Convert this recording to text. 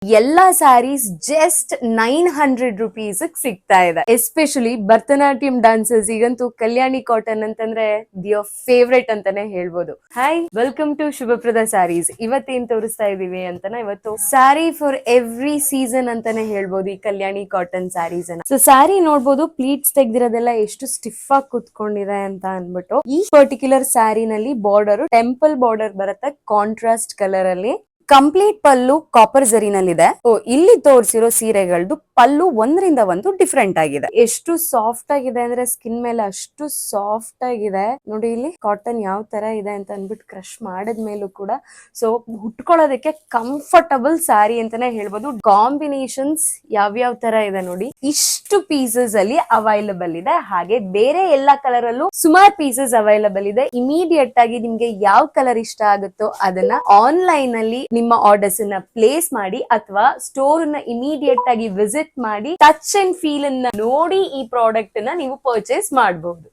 ಎಲ್ಲಾ saris just 900 rupees ಸಿಗ್ತಾ ಇದೆ. ಎಸ್ಪೆಷಲಿ ಭರತನಾಟ್ಯಂ ಡಾನ್ಸರ್ಸ್ ಈಗಂತೂ ಕಲ್ಯಾಣಿ ಕಾಟನ್ ಅಂತಂದ್ರೆ ದಿಯರ್ ಫೇವ್ರೇಟ್ ಅಂತಾನೆ ಹೇಳ್ಬೋದು. Hi, welcome to Shubhaprada sarees. ಇವತ್ತೇನ್ ತೋರಿಸ್ತಾ ಇದೀವಿ ಅಂತನ, ಇವತ್ತು ಸ್ಯಾರಿ ಫಾರ್ ಎವ್ರಿ ಸೀಸನ್ ಅಂತಾನೆ ಹೇಳ್ಬೋದು ಈ ಕಲ್ಯಾಣಿ ಕಾಟನ್ ಸ್ಯಾರೀಸ್ ಅನ್ನ. ಸೊ ಸ್ಯಾರಿ ನೋಡ್ಬೋದು, ಪ್ಲೀಟ್ಸ್ ತೆಗ್ದಿರೋದೆಲ್ಲ ಎಷ್ಟು ಸ್ಟಿಫ್ ಆಗಿ ಕುತ್ಕೊಂಡಿದೆ ಅಂತ ಅನ್ಬಿಟ್ಟು. ಈ ಪರ್ಟಿಕ್ಯುಲರ್ ಸ್ಯಾರಿನಲ್ಲಿ ಬಾರ್ಡರ್ ಟೆಂಪಲ್ ಬಾರ್ಡರ್ ಬರುತ್ತೆ, ಕಾಂಟ್ರಾಸ್ಟ್ ಕಲರ್ ಅಲ್ಲಿ. ಕಂಪ್ಲೀಟ್ ಪಲ್ಲು ಕಾಪರ್ ಜರಿನಲ್ಲಿದೆ. ಇಲ್ಲಿ ತೋರಿಸಿರೋ ಸೀರೆಗಳದ್ದು ಪಲ್ಲು ಒಂದರಿಂದ ಒಂದು ಡಿಫ್ರೆಂಟ್ ಆಗಿದೆ. ಎಷ್ಟು ಸಾಫ್ಟ್ ಆಗಿದೆ ಅಂದ್ರೆ ಸ್ಕಿನ್ ಮೇಲೆ ಅಷ್ಟು ಸಾಫ್ಟ್ ಆಗಿದೆ ನೋಡಿ. ಇಲ್ಲಿ ಕಾಟನ್ ಯಾವ ತರ ಇದೆ ಅಂತ ಅನ್ಬಿಟ್ಟು ಕ್ರಶ್ ಮಾಡಿದ್ಮೇಲೂ ಕೂಡ ಸೊ ಉಟ್ಕೊಳ್ಳೋದಕ್ಕೆ ಕಂಫರ್ಟಬಲ್ ಸ್ಯಾರಿ ಅಂತಾನೆ ಹೇಳ್ಬೋದು. ಕಾಂಬಿನೇಷನ್ಸ್ ಯಾವ್ಯಾವ ತರ ಇದೆ ನೋಡಿ. ಇಷ್ಟು ಪೀಸಸ್ ಅಲ್ಲಿ ಅವೈಲಬಲ್ ಇದೆ. ಹಾಗೆ ಬೇರೆ ಎಲ್ಲಾ ಕಲರ್ ಅಲ್ಲೂ ಸುಮಾರು ಪೀಸಸ್ ಅವೈಲಬಲ್ ಇದೆ. ಇಮಿಡಿಯೇಟ್ ಆಗಿ ನಿಮ್ಗೆ ಯಾವ ಕಲರ್ ಇಷ್ಟ ಆಗುತ್ತೋ ಅದನ್ನ ಆನ್ಲೈನ್ ಅಲ್ಲಿ ನಿಮ್ಮ ಆರ್ಡರ್ಸ್ ಅನ್ನ ಪ್ಲೇಸ್ ಮಾಡಿ ಅಥವಾ ಸ್ಟೋರ್ ನ ಇಮಿಡಿಯೇಟ್ ಆಗಿ ವಿಸಿಟ್ ಮಾಡಿ ಟಚ್ ಅಂಡ್ ಫೀಲ್ ಅನ್ನ ನೋಡಿ ಈ ಪ್ರಾಡಕ್ಟ್ ನ ನೀವು ಪರ್ಚೇಸ್ ಮಾಡಬಹುದು.